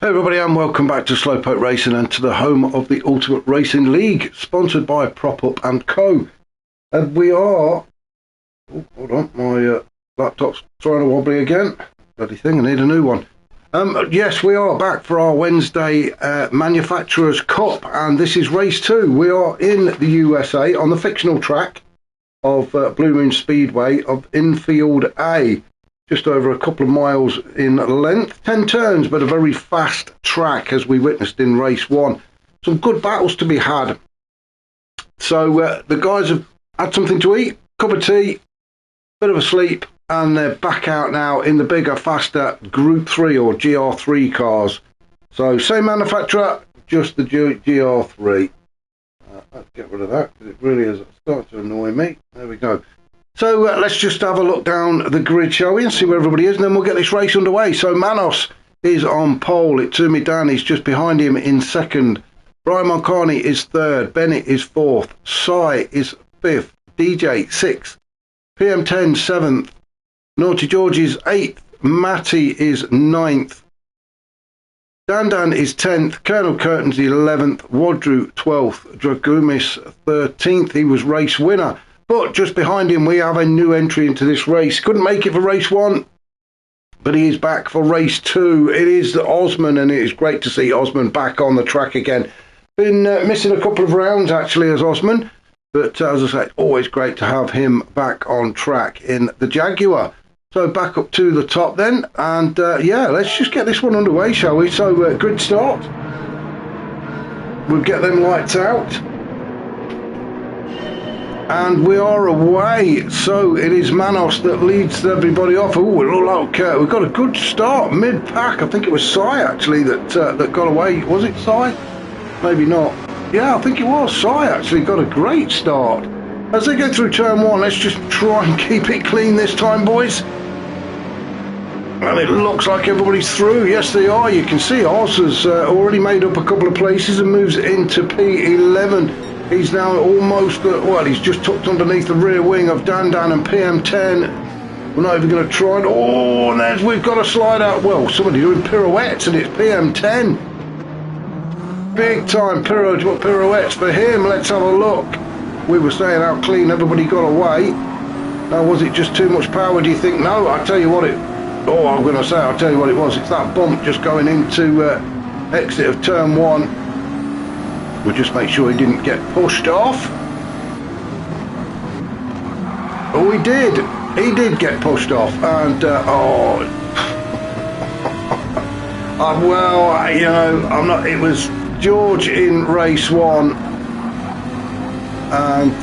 Hey everybody, and welcome back to Slowpoke Racing and to the home of the Ultimate Racing League, sponsored by Prop Up and Co. And we are... Oh, hold on, my laptop's trying to wobbly again. Bloody thing, I need a new one. Yes, we are back for our Wednesday Manufacturers Cup, and this is race 2. We are in the USA on the fictional track of Blue Moon Speedway of Infield A. Just over a couple of miles in length, 10 turns, but a very fast track as we witnessed in race 1. Some good battles to be had. So the guys have had something to eat, cup of tea, bit of a sleep, and they're back out now in the bigger, faster Group 3 or GR3 cars. So same manufacturer, just the GR3. Let's get rid of that because it really is starting to annoy me. There we go. So let's just have a look down the grid, shall we, and see where everybody is, and then we'll get this race underway. So Manos is on pole. Itsumi Dan is just behind him in second. Brian Moncani is third. Bennett is fourth. Sai is fifth. DJ sixth. PM10 seventh. Naughty George is eighth. Matty is ninth. Dan is 10th. Colonel Curtains 11th. Wadru 12th. Dragumis 13th. He was race winner. But just behind him, we have a new entry into this race. Couldn't make it for race 1, but he is back for race 2. It is Osman, and it is great to see Osman back on the track again. Been missing a couple of rounds, actually, as Osman. But as I say, always great to have him back on track in the Jaguar. So back up to the top then. And yeah, let's just get this one underway, shall we? So good start. We'll get them lights out. And we are away, so it is Manos that leads everybody off. Oh, it looked like we've got a good start mid-pack. I think it was Sai actually that got away. Was it Sai? Maybe not. Yeah, I think it was. Sai actually got a great start. As they go through turn 1, let's just try and keep it clean this time, boys. And it looks like everybody's through. Yes, they are. You can see Oz has already made up a couple of places and moves into P11. He's now almost, well, he's just tucked underneath the rear wing of Dan and PM10. We're not even going to try and, oh, and there's, we've got a slide out. Well, somebody doing pirouettes, and it's PM10. Big time pirouettes for him. Let's have a look. We were saying how clean everybody got away. Now, was it just too much power, do you think? No, I'll tell you what it, oh, I'm going to say, I'll tell you what it was. It's that bump just going into exit of turn 1. We'll just make sure he didn't get pushed off. Oh, he did. He did get pushed off. And, oh. Well, you know, I'm not, it was George in race 1. And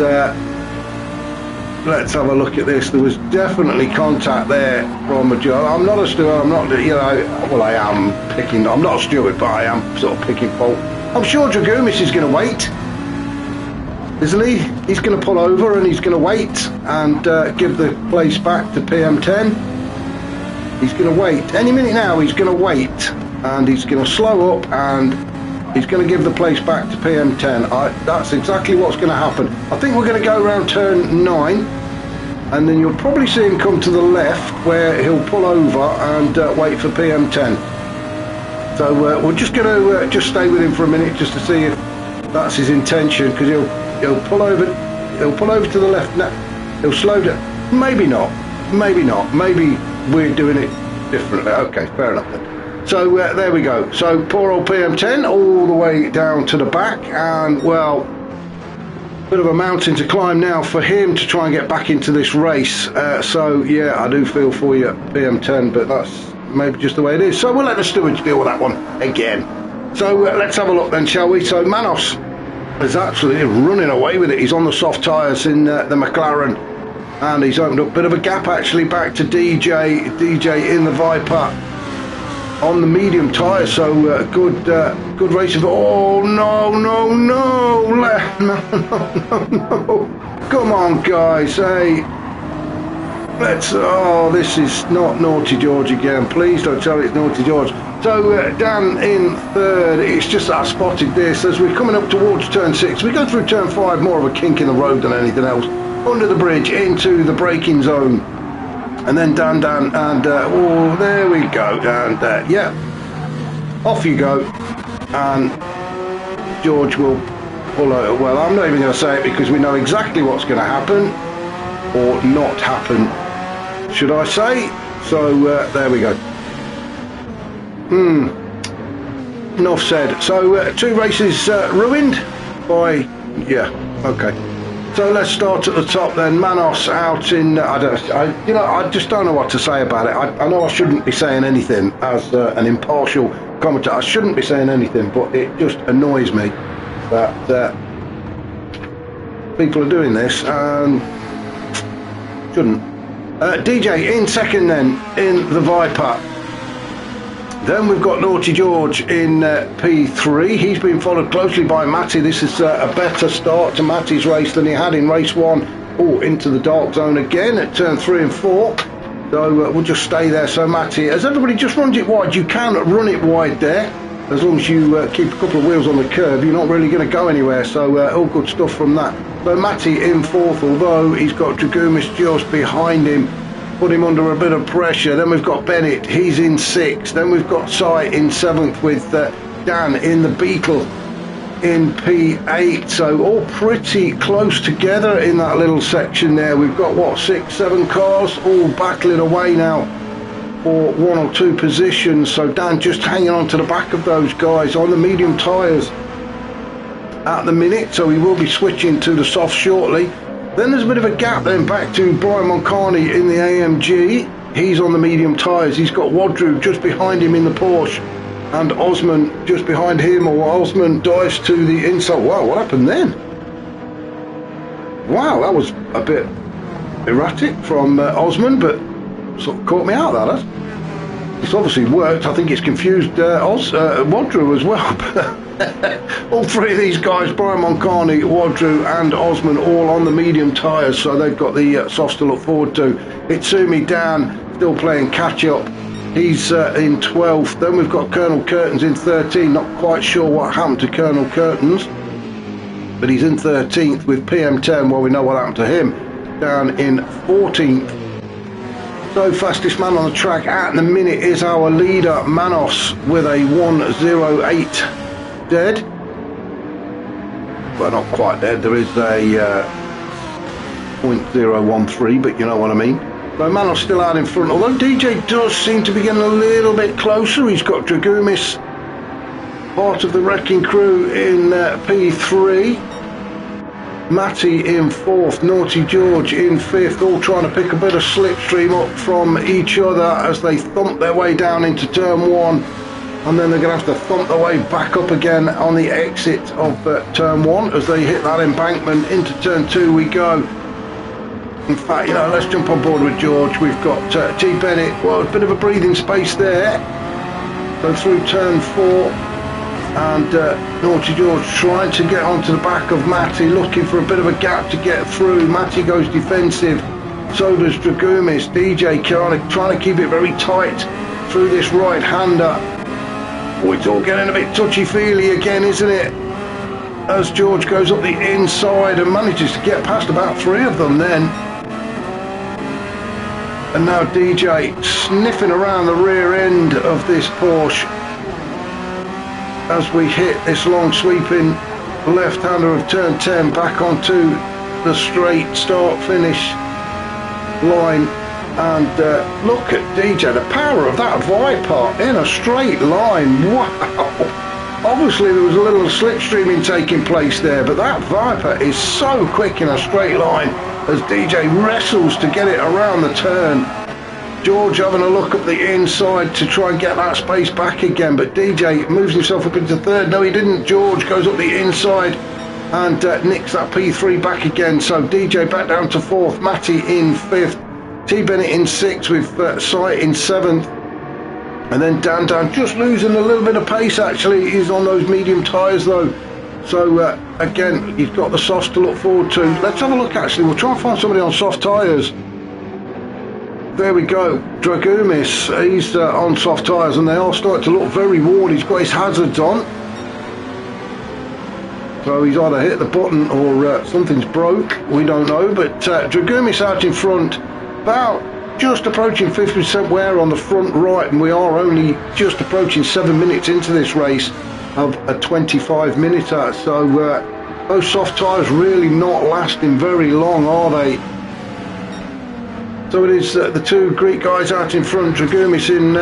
let's have a look at this. There was definitely contact there from a Joe. I'm not a steward. I'm not, you know, well, I am picking, I'm not a steward, but I am sort of picking fault. I'm sure Dragumis is going to wait, isn't he? He's going to pull over and he's going to wait and give the place back to PM10. He's going to wait. Any minute now he's going to wait and he's going to slow up and he's going to give the place back to PM10. That's exactly what's going to happen. I think we're going to go around turn 9 and then you'll probably see him come to the left where he'll pull over and wait for PM10. So we're just going to just stay with him for a minute just to see if that's his intention, because he'll pull over to the left. No, he'll slow down. Maybe not. Maybe we're doing it differently. Okay, fair enough then. So there we go. So poor old PM10 all the way down to the back, and well, bit of a mountain to climb now for him to try and get back into this race. So yeah, I do feel for you, PM10, but that's maybe just the way it is. So we'll let the stewards deal with that one again. So let's have a look then, shall we? So Manos is absolutely running away with it. He's on the soft tyres in the McLaren, and he's opened up a bit of a gap actually back to DJ in the Viper on the medium tyres. So good racing. Oh no, come on guys, hey, let's, oh, this is not Naughty George again. Please don't tell me it's Naughty George. So Dan in third. It's just that I spotted this as we're coming up towards turn 6. We go through turn 5, more of a kink in the road than anything else. Under the bridge into the braking zone. And then Dan and oh, there we go. And yeah, off you go, and George will pull out. Well, I'm not even going to say it because we know exactly what's going to happen, or not happen, should I say. So there we go. Enough said. So 2 races ruined by, yeah, okay. So let's start at the top then. Manos out in, I just don't know what to say about it. I know I shouldn't be saying anything as an impartial commentator. I shouldn't be saying anything, but it just annoys me that people are doing this and shouldn't. DJ in second then in the Viper. Then we've got Naughty George in P3. He's been followed closely by Matty. This is a better start to Matty's race than he had in race 1. Oh, into the dark zone again at turn 3 and 4. So we'll just stay there. So Matty, as everybody just runs it wide, you can run it wide there. As long as you keep a couple of wheels on the curb, you're not really going to go anywhere. So all good stuff from that. So Matty in 4th, although he's got Dragumis just behind him. Put him under a bit of pressure. Then we've got Bennett, he's in 6th. Then we've got Sai in 7th with Dan in the Beetle in P8. So all pretty close together in that little section there. We've got what, 6, 7 cars all battling away now for 1 or 2 positions. So Dan just hanging on to the back of those guys on the medium tyres at the minute. So he will be switching to the soft shortly. Then there's a bit of a gap then back to Brian Moncani in the AMG. He's on the medium tyres. He's got Wadru just behind him in the Porsche, and Osman just behind him, or Osman dives to the inside. Wow, what happened then? Wow, that was a bit erratic from Osman, but sort of caught me out, that has. It's obviously worked. I think it's confused Wadru as well. All 3 of these guys, Brian Moncani, Wadru and Osman, all on the medium tyres, so they've got the softs to look forward to. Itsumi Dan still playing catch up. He's in 12th. Then we've got Colonel Curtains in 13. Not quite sure what happened to Colonel Curtains, but he's in 13th with PM10. Well, we know what happened to him. Down in 14th. So fastest man on the track at the minute is our leader Manos with a 1:08 dead. Well, not quite dead. There is a 0.013, but you know what I mean. So Manos still out in front, although DJ does seem to be getting a little bit closer. He's got Dragumis, part of the wrecking crew, in P3. Matty in 4th, Naughty George in 5th, all trying to pick a bit of slipstream up from each other as they thump their way down into turn 1, and then they're going to have to thump their way back up again on the exit of turn 1 as they hit that embankment. Into turn 2 we go. In fact, you know, let's jump on board with George. We've got T. Bennett. Well, a bit of a breathing space there. Go through turn 4. And Naughty George trying to get onto the back of Matty, looking for a bit of a gap to get through. Matty goes defensive, so does Dragumis. DJ trying to keep it very tight through this right-hander. Oh, it's all getting a bit touchy-feely again, isn't it? As George goes up the inside and manages to get past about 3 of them then. And now DJ sniffing around the rear end of this Porsche as we hit this long sweeping left-hander of turn 10 back onto the straight start-finish line. And look at DJ, the power of that Viper in a straight line. Wow! Obviously there was a little slipstreaming taking place there, but that Viper is so quick in a straight line as DJ wrestles to get it around the turn. George having a look up the inside to try and get that space back again, but DJ moves himself up into 3rd. No, he didn't. George goes up the inside and nicks that P3 back again. So DJ back down to 4th, Matty in 5th, T. Bennett in 6th with Sai in 7th, and then Dan just losing a little bit of pace. Actually, he's on those medium tyres though. So again, he's got the softs to look forward to. Let's have a look. Actually, we'll try and find somebody on soft tyres. There we go, Dragumis, he's on soft tyres and they are starting to look very worn. He's got his hazards on, so he's either hit the button or something's broke, we don't know. But Dragumis out in front, about just approaching 50% wear on the front right, and we are only just approaching 7 minutes into this race of a 25-minute. So those soft tyres really not lasting very long, are they? So it is the two Greek guys out in front. Dragoumis in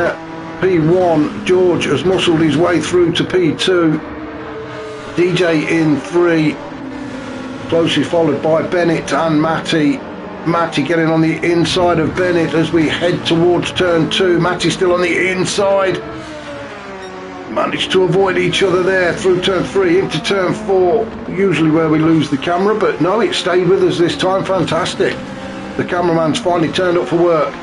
P1. George has muscled his way through to P2. DJ in 3. Closely followed by Bennett and Matty. Matty getting on the inside of Bennett as we head towards turn 2. Matty still on the inside. Managed to avoid each other there through turn 3 into turn 4. Usually where we lose the camera, but no, it stayed with us this time. Fantastic. The cameraman's finally turned up for work.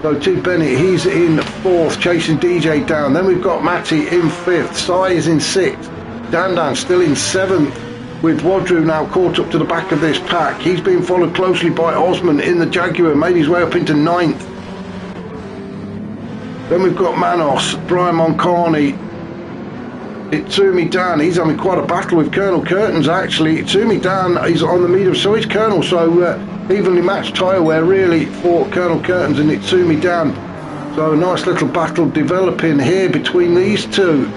So to Bennett, he's in 4th, chasing DJ down. Then we've got Matty in 5th. Sai is in 6th. Dan still in 7th, with Wadru now caught up to the back of this pack. He's being followed closely by Osman in the Jaguar, made his way up into 9th. Then we've got Manos, Brian Moncani, Itsumi Dan. He's having quite a battle with Colonel Curtains actually. Itsumi Dan is on the medium, so is Colonel. So evenly matched tyre wear really for Colonel Curtains and Itsumi Dan. So a nice little battle developing here between these two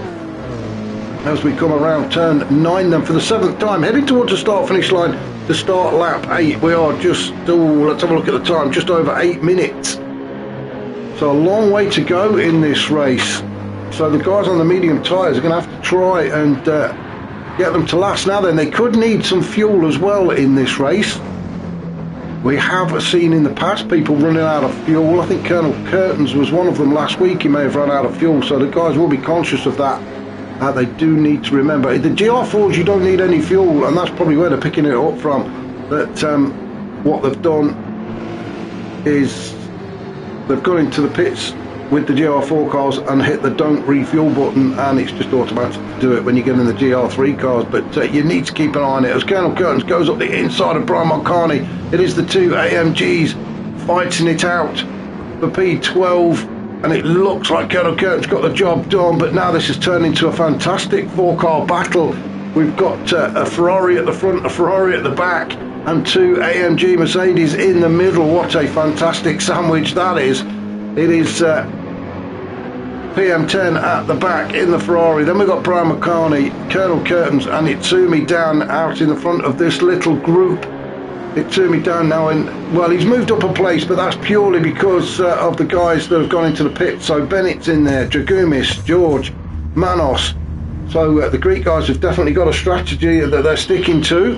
as we come around turn 9 then for the 7th time, heading towards the start finish line to start lap 8. We are just, let's have a look at the time, just over 8 minutes. So a long way to go in this race. So the guys on the medium tyres are going to have to try and get them to last. Now then, they could need some fuel as well in this race. We have seen in the past people running out of fuel. I think Colonel Curtains was one of them last week. He may have run out of fuel, so the guys will be conscious of that. They do need to remember. The GR4s, you don't need any fuel, and that's probably where they're picking it up from. But what they've done is they've gone into the pits with the GR4 cars and hit the don't refuel button, and it's just automatic to do it when you get in the GR3 cars. But you need to keep an eye on it as Colonel Curtains goes up the inside of Brian Moncani. It is the two AMGs fighting it out for P12, and it looks like Colonel Curtains got the job done, but now this has turned into a fantastic 4-car battle. We've got a Ferrari at the front, a Ferrari at the back, and two AMG Mercedes in the middle. What a fantastic sandwich that is. It is PM10 at the back in the Ferrari. Then we've got Brian McCartney, Colonel Curtains and Itsumi Dan out in the front of this little group. Itsumi Dan now in, well, he's moved up a place, but that's purely because of the guys that have gone into the pit. So Bennett's in there, Dragoumis, George, Manos. So the Greek guys have definitely got a strategy that they're sticking to,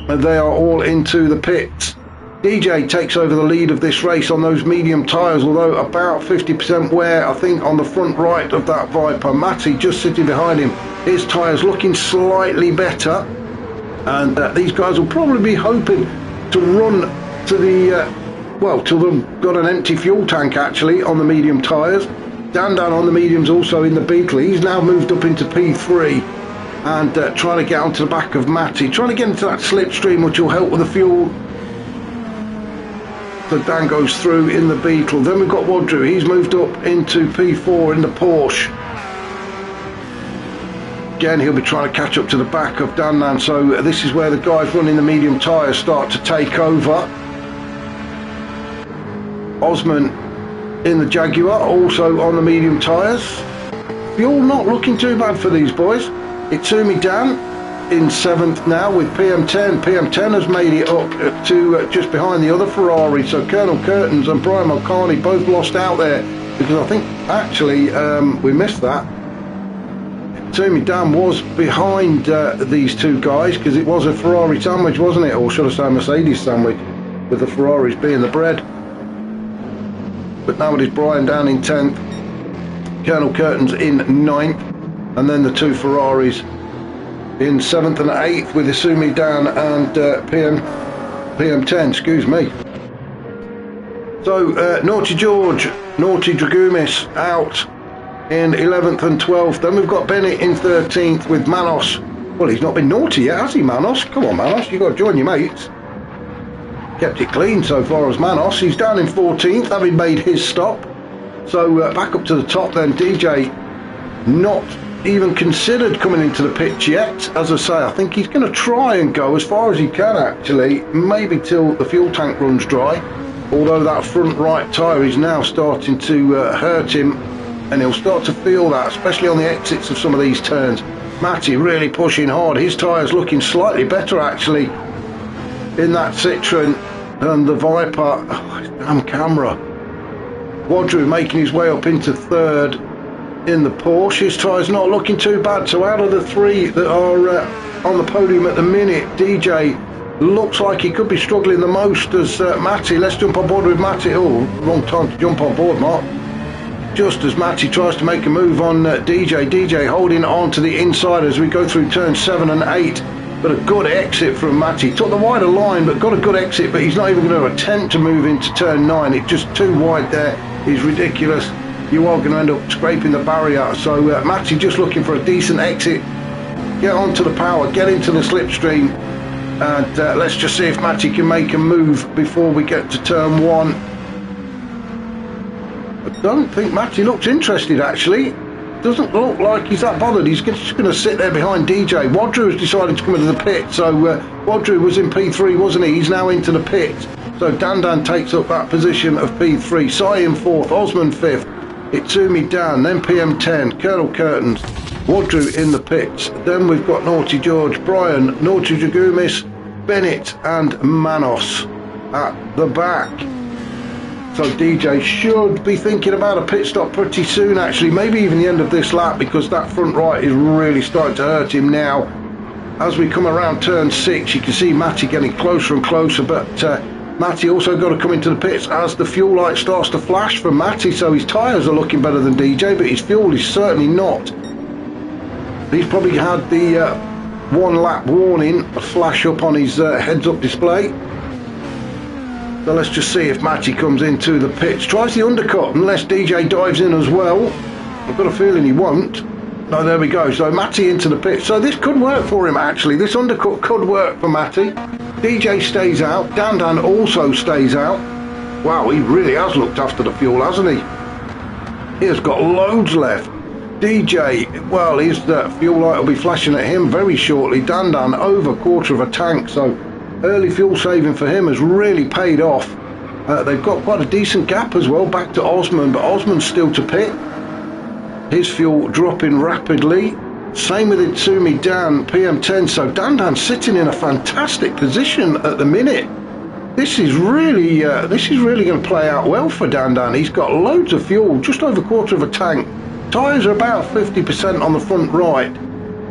and they are all into the pits. DJ takes over the lead of this race on those medium tyres, although about 50% wear, I think, on the front right of that Viper. Matty just sitting behind him, his tyres looking slightly better, and these guys will probably be hoping to run to the, well, till they've got an empty fuel tank actually on the medium tyres. Dan on the mediums also in the Beetle. He's now moved up into P3 and trying to get onto the back of Matty, trying to get into that slipstream which will help with the fuel. So Dan goes through in the Beetle. Then we've got Wadru. He's moved up into P4 in the Porsche. Again, he'll be trying to catch up to the back of Dan. So this is where the guys running the medium tyres start to take over. Osman in the Jaguar, also on the medium tyres. Fuel not looking too bad for these boys. Itsumi Dan in 7th now with PM10. PM10 has made it up to just behind the other Ferrari. So Colonel Curtains and Brian Mulcahy both lost out there, because I think actually we missed that. Itsumi Dan was behind these two guys, because it was a Ferrari sandwich, wasn't it? Or should I say a Mercedes sandwich, with the Ferraris being the bread. But now it is Brian down in 10th, Colonel Curtains in 9th, and then the two Ferraris in 7th and 8th with Itsumi Dan and PM10, excuse me. So Naughty George, Naughty Dragoumis out in 11th and 12th. Then we've got Bennett in 13th with Manos. Well, he's not been naughty yet, has he, Manos? Come on, Manos, you've got to join your mates. Kept it clean so far as Manos. He's down in 14th, having made his stop. So back up to the top then. DJ not even considered coming into the pitch yet. As I say, I think he's going to try and go as far as he can actually, maybe till the fuel tank runs dry. although that front right tyre is now starting to hurt him, and he'll start to feel that, especially on the exits of some of these turns. Matty really pushing hard. His tyre's looking slightly better actually in that Citroen than the Viper. Oh, damn camera. Wadru making his way up into third in the Porsche. His tyre's not looking too bad. So out of the three that are on the podium at the minute, DJ looks like he could be struggling the most as Matty. Let's jump on board with Matty. Oh, wrong time to jump on board, Mark. Just as Matty tries to make a move on DJ. DJ holding on to the inside as we go through turn 7 and 8. But a good exit from Matty. Took the wider line, but got a good exit, but he's not even going to attempt to move into turn 9. It's just too wide there. Is ridiculous. You are going to end up scraping the barrier. So Matty just looking for a decent exit. Get onto the power, get into the slipstream. And let's just see if Matty can make a move before we get to turn 1. I don't think Matty looks interested actually. Doesn't look like he's that bothered. He's just going to sit there behind DJ. Wadru has decided to come into the pit. So Wadru was in P3, wasn't he? He's now into the pit. So Dan takes up that position of P3. Sai in 4th, Osman 5th, Itsumi Dan, then PM10, Colonel Curtains, Wadru in the pits. Then we've got Naughty George, Brian, Naughty Dragumis, Bennett and Manos at the back. So DJ should be thinking about a pit stop pretty soon actually, maybe even the end of this lap, because that front right is really starting to hurt him now. As we come around turn 6, you can see Matty getting closer and closer, but Matty also got to come into the pits as the fuel light starts to flash for Matty. So his tyres are looking better than DJ, but his fuel is certainly not. He's probably had the 1 lap warning flash up on his heads-up display. So let's just see if Matty comes into the pits. Tries the undercut unless DJ dives in as well. I've got a feeling he won't. No, there we go. So Matty into the pits. So this could work for him actually. This undercut could work for Matty. DJ stays out. Dan also stays out. Wow, he really has looked after the fuel, hasn't he? He has got loads left. DJ, well, his fuel light will be flashing at him very shortly. Dan over a quarter of a tank. So early fuel saving for him has really paid off. They've got quite a decent gap as well back to Osman, but Osman's still to pit. His fuel dropping rapidly. Same with Itsumi Dan, PM10. So Dan's sitting in a fantastic position at the minute. This is really going to play out well for Dan. He's got loads of fuel, just over a quarter of a tank. Tyres are about 50% on the front right.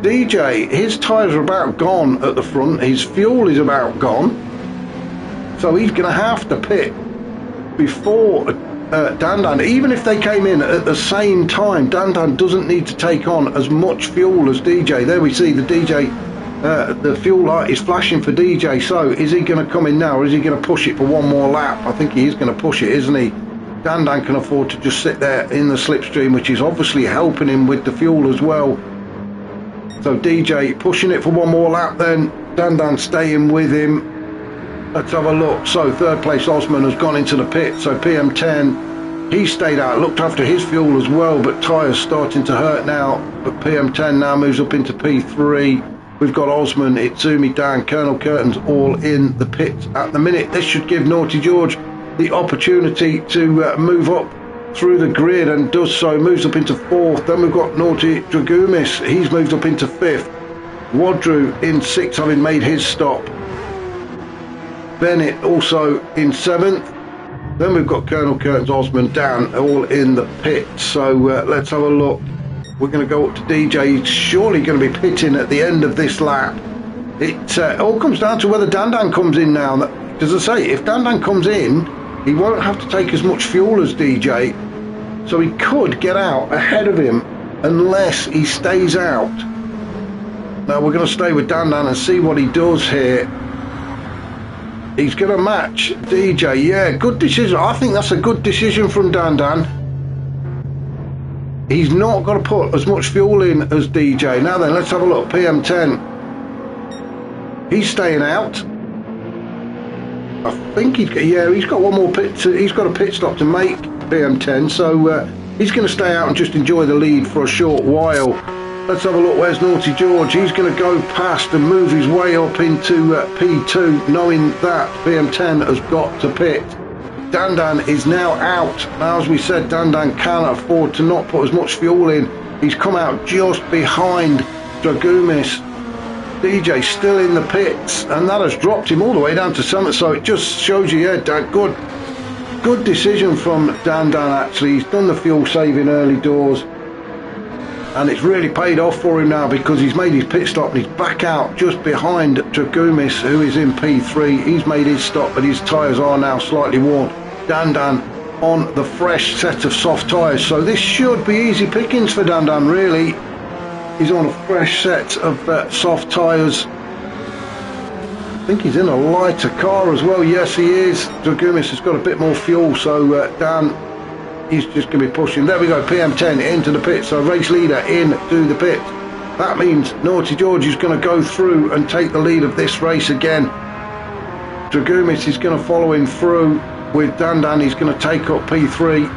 DJ, his tyres are about gone at the front. His fuel is about gone. So he's going to have to pit before Dan. Even if they came in at the same time, Dan doesn't need to take on as much fuel as DJ. There we see the DJ, the fuel light is flashing for DJ. So is he going to come in now, or is he going to push it for one more lap? I think he is going to push it, isn't he? Dan can afford to just sit there in the slipstream, which is obviously helping him with the fuel as well. So DJ pushing it for one more lap then. Dan staying with him. Let's have a look. So third place Osman has gone into the pit. So PM10, he stayed out, looked after his fuel as well, but tyres starting to hurt now. But PM10 now moves up into P3. We've got Osman, Itsumi, Dan, Colonel Curtains all in the pit at the minute. This should give Naughty George the opportunity to move up through the grid, and does so, moves up into 4th. Then we've got Naughty Dragumis, he's moved up into 5th. Wadru in 6th, having made his stop. Bennett also in 7th. Then we've got Colonel Curtains, Osman, Dan all in the pit. So let's have a look. We're going to go up to DJ. He's surely going to be pitting at the end of this lap. It all comes down to whether Dan comes in now. As I say, if Dan comes in, he won't have to take as much fuel as DJ, so he could get out ahead of him unless he stays out. Now we're going to stay with Dan and see what he does here. He's going to match DJ. Yeah, good decision. I think that's a good decision from Dan. He's not got to put as much fuel in as DJ. Now then, let's have a look. PM10. He's staying out. I think he's got one more pit. He's got a pit stop to make, PM10. So he's going to stay out and just enjoy the lead for a short while. Let's have a look. Where's Naughty George? He's going to go past and move his way up into P2, knowing that PM10 has got to pit. Dandan is now out. Now, as we said, Dandan can afford to not put as much fuel in. He's come out just behind Dragumis. DJ still in the pits, and that has dropped him all the way down to 7th. So it just shows you, yeah, good decision from Dandan. Actually, he's done the fuel saving early doors, and it's really paid off for him now, because he's made his pit stop and he's back out just behind Dragumis, who is in P3. He's made his stop, but his tyres are now slightly worn. Dandan on the fresh set of soft tyres, so this should be easy pickings for Dandan, really. He's on a fresh set of soft tyres. I think he's in a lighter car as well. Yes, he is. Dragumis has got a bit more fuel, so Dan, he's just going to be pushing. There we go, PM10 into the pit, so race leader into the pit. That means Naughty George is going to go through and take the lead of this race again. Dragumis is going to follow him through with Dandan. He's going to take up P3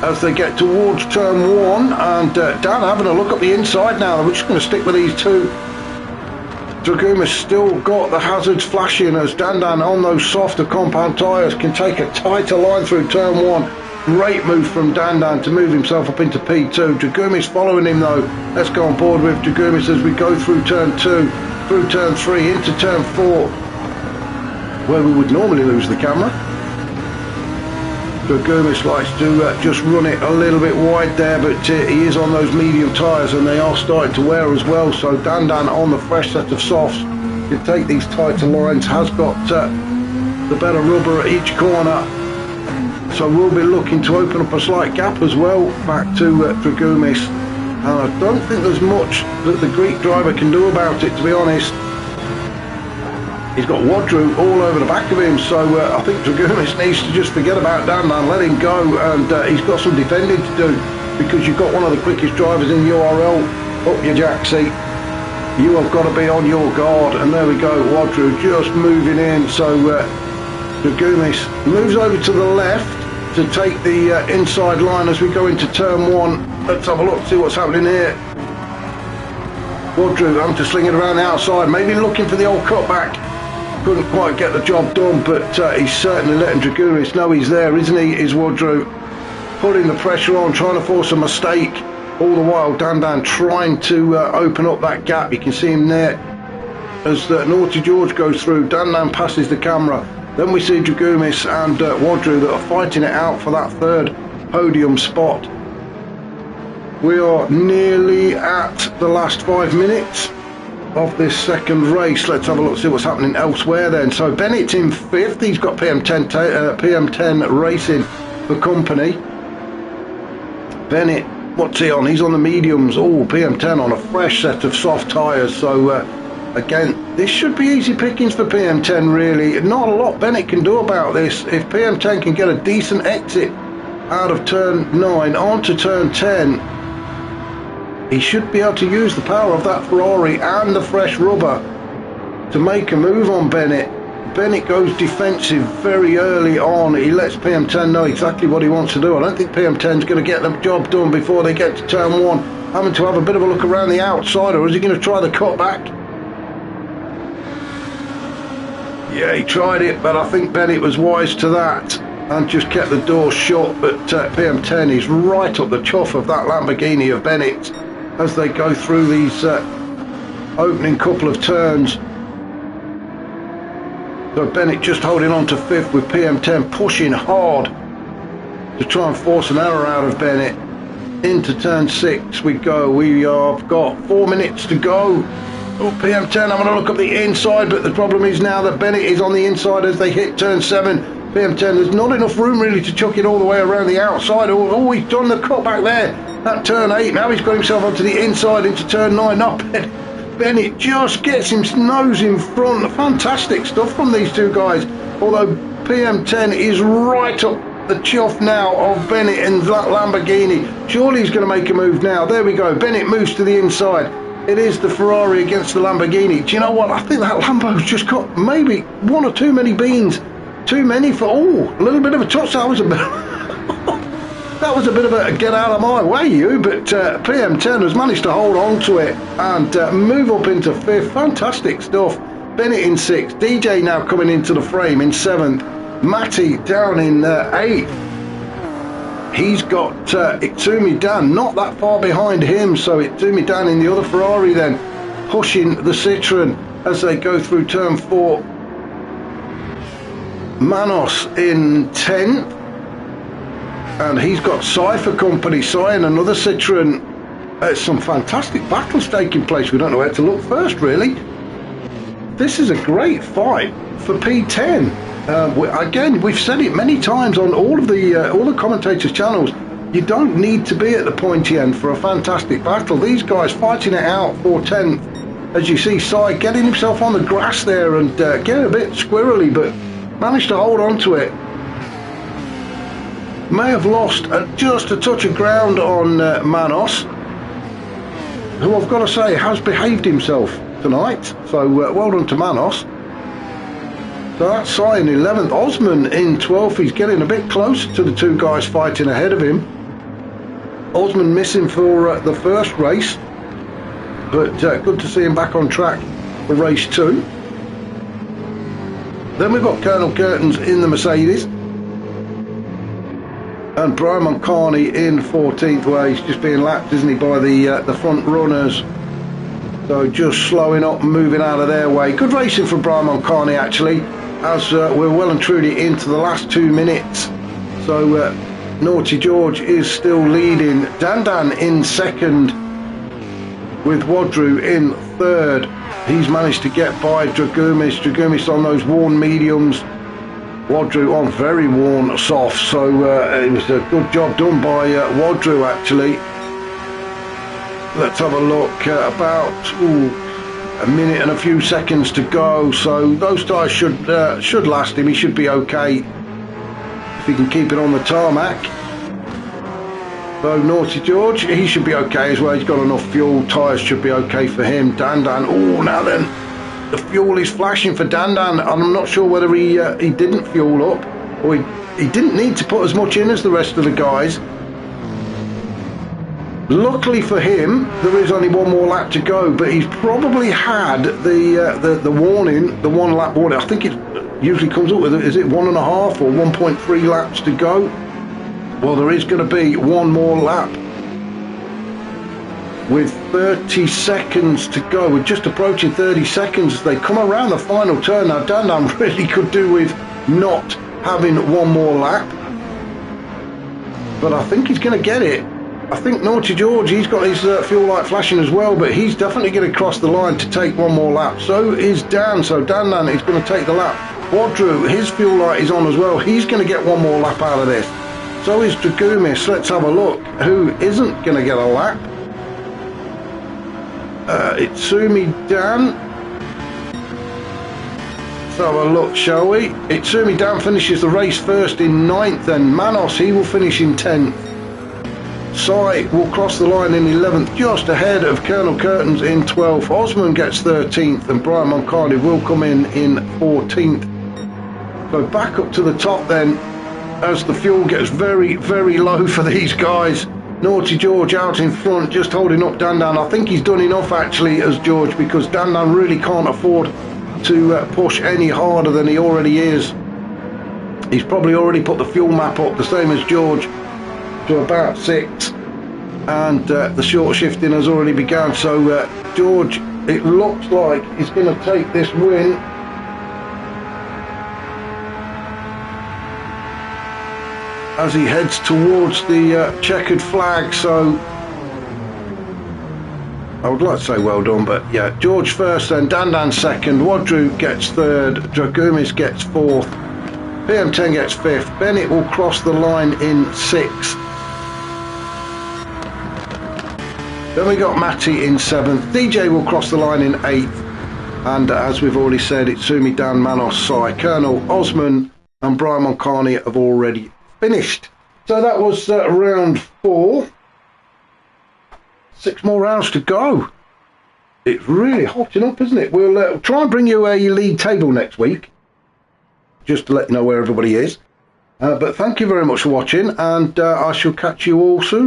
as they get towards turn 1, and Dan having a look at the inside now. We're just going to stick with these two. Dragumis still got the hazards flashing, as Dandan on those softer compound tyres can take a tighter line through turn 1. Great move from Dandan to move himself up into P2. Dragumis following him though. Let's go on board with Dragumis as we go through turn 2, through turn 3, into turn 4, where we would normally lose the camera. Dragumis likes to just run it a little bit wide there, but he is on those medium tyres and they are starting to wear as well. So Dandan on the fresh set of softs can take these tighter lines, has got the better rubber at each corner. So we'll be looking to open up a slight gap as well back to Dragumis. And I don't think there's much that the Greek driver can do about it, to be honest. He's got Wadru all over the back of him, so I think Dragumis needs to just forget about Dandan, let him go, and he's got some defending to do, because you've got one of the quickest drivers in the URL up your jack seat. You have got to be on your guard, and there we go, Wadru just moving in. So Dragumis moves over to the left to take the inside line as we go into turn 1. Let's have a look, see what's happening here. Wadru having to sling it around the outside, maybe looking for the old cutback. Couldn't quite get the job done, but he's certainly letting Dragumis know he's there, isn't he? Is Wadru putting the pressure on, trying to force a mistake. All the while Dandan trying to open up that gap. You can see him there as Naughty George goes through. Dandan passes the camera. Then we see Dragumis and Wadru that are fighting it out for that third podium spot. We are nearly at the last 5 minutes of this second race. Let's have a look, see what's happening elsewhere then. So Bennett's in 5th. He's got PM10 Racing for company. Bennett, what's he on? He's on the mediums. Oh, PM10 on a fresh set of soft tyres. So again, this should be easy pickings for PM10, really. Not a lot Bennett can do about this. If PM10 can get a decent exit out of turn 9 onto turn 10, he should be able to use the power of that Ferrari and the fresh rubber to make a move on Bennett. Bennett goes defensive very early on. He lets PM10 know exactly what he wants to do. I don't think PM10 is going to get the job done before they get to turn 1. Having to have a bit of a look around the outside, or is he going to try the cutback? Yeah, he tried it, but I think Bennett was wise to that and just kept the door shut. But PM10 is right up the chuff of that Lamborghini of Bennett as they go through these opening couple of turns. So Bennett just holding on to 5th with PM10 pushing hard to try and force an error out of Bennett. Into turn 6 we go. We have got 4 minutes to go. Oh, PM10 having a look at the inside, but the problem is now that Bennett is on the inside as they hit turn 7. PM10, there's not enough room really to chuck it all the way around the outside. Oh, he's done the cut back there at turn 8. Now he's got himself onto the inside into turn 9. Not Bennett just gets his nose in front. Fantastic stuff from these two guys. Although PM10 is right up the chuff now of Bennett and that Lamborghini. Surely he's going to make a move now. There we go. Bennett moves to the inside. It is the Ferrari against the Lamborghini. Do you know what? I think that Lambo's just got maybe one or too many beans. Too many for all. A little bit of a touch. That was a bit that was a bit of a get out of my way, you. But PM10 has managed to hold on to it and move up into 5th. Fantastic stuff. Bennett in 6th. DJ now coming into the frame in 7th. Matty down in 8th. He's got Itsumi Dan not that far behind him, so Itsumi Dan in the other Ferrari then pushing the Citroen as they go through turn 4. Manos in 10th, and he's got Cypher Company, Cy, and another Citroen. Some fantastic battles taking place. We don't know where to look first, really. This is a great fight for P10. Again, we've said it many times on all the commentators' channels. You don't need to be at the pointy end for a fantastic battle. These guys fighting it out for 10th. As you see, Cy getting himself on the grass there and getting a bit squirrely, but managed to hold on to it. May have lost just a touch of ground on Manos, who I've got to say has behaved himself tonight. So well done to Manos. So that's Cy in 11th. Osman in 12th. He's getting a bit closer to the two guys fighting ahead of him. Osman missing for the first race, but good to see him back on track for race 2. Then we've got Colonel Curtains in the Mercedes, and Brian Moncani in 14th, where he's just being lapped, isn't he, by the front runners. So just slowing up and moving out of their way. Good racing from Brian Moncani, actually, as we're well and truly into the last 2 minutes. So Naughty George is still leading. Dan in 2nd, with Wadru in 3rd. He's managed to get by Dragumis. Dragumis on those worn mediums. Wadru on very worn softs. So it was a good job done by Wadru, actually. Let's have a look. About a minute and a few seconds to go. So those tyres should last him. He should be okay if he can keep it on the tarmac. So Naughty George, he should be okay as well. He's got enough fuel. Tyres should be okay for him. Dan. Oh, now then, the fuel is flashing for Dan, and I'm not sure whether he didn't fuel up, or he didn't need to put as much in as the rest of the guys. Luckily for him, there is only one more lap to go, but he's probably had the warning, the 1 lap warning. I think it usually comes up with, is it 1.5 or 1.3 laps to go? Well, there is going to be one more lap with 30 seconds to go. We're just approaching 30 seconds as they come around the final turn. Now, Dan really could do with not having one more lap, but I think he's going to get it. I think Naughty George, he's got his fuel light flashing as well, but he's definitely going to cross the line to take one more lap. So is Dan. So Dan is going to take the lap. Wadru, his fuel light is on as well. He's going to get one more lap out of this. So is Dragumis. Let's have a look. Who isn't going to get a lap? Itsumi Dan. Let's have a look, shall we? Itsumi Dan finishes the race first in 9th, and Manos, he will finish in 10th. Cy will cross the line in 11th, just ahead of Colonel Curtains in 12th. Osman gets 13th, and Brian Moncani will come in 14th. So back up to the top then, as the fuel gets very, very low for these guys. Naughty George out in front, just holding up Dan. I think he's done enough, actually, as George, because Dan really can't afford to push any harder than he already is. He's probably already put the fuel map up, the same as George, to about 6, and the short shifting has already begun. So George, it looks like he's going to take this win. As he heads towards the checkered flag. So I would like to say well done, but yeah, George first, then Dan second, Wadru gets 3rd, Dragumis gets 4th, PM10 gets 5th, Bennett will cross the line in 6th. Then we got Matty in 7th, DJ will cross the line in 8th, and as we've already said, Itsumi Dan, Manos, Cy, Colonel, Osman and Brian Moncani have already finished. So that was round 4. 6 more rounds to go. It's really hotting up, isn't it? We'll try and bring you a league table next week, just to let you know where everybody is. But thank you very much for watching, and I shall catch you all soon.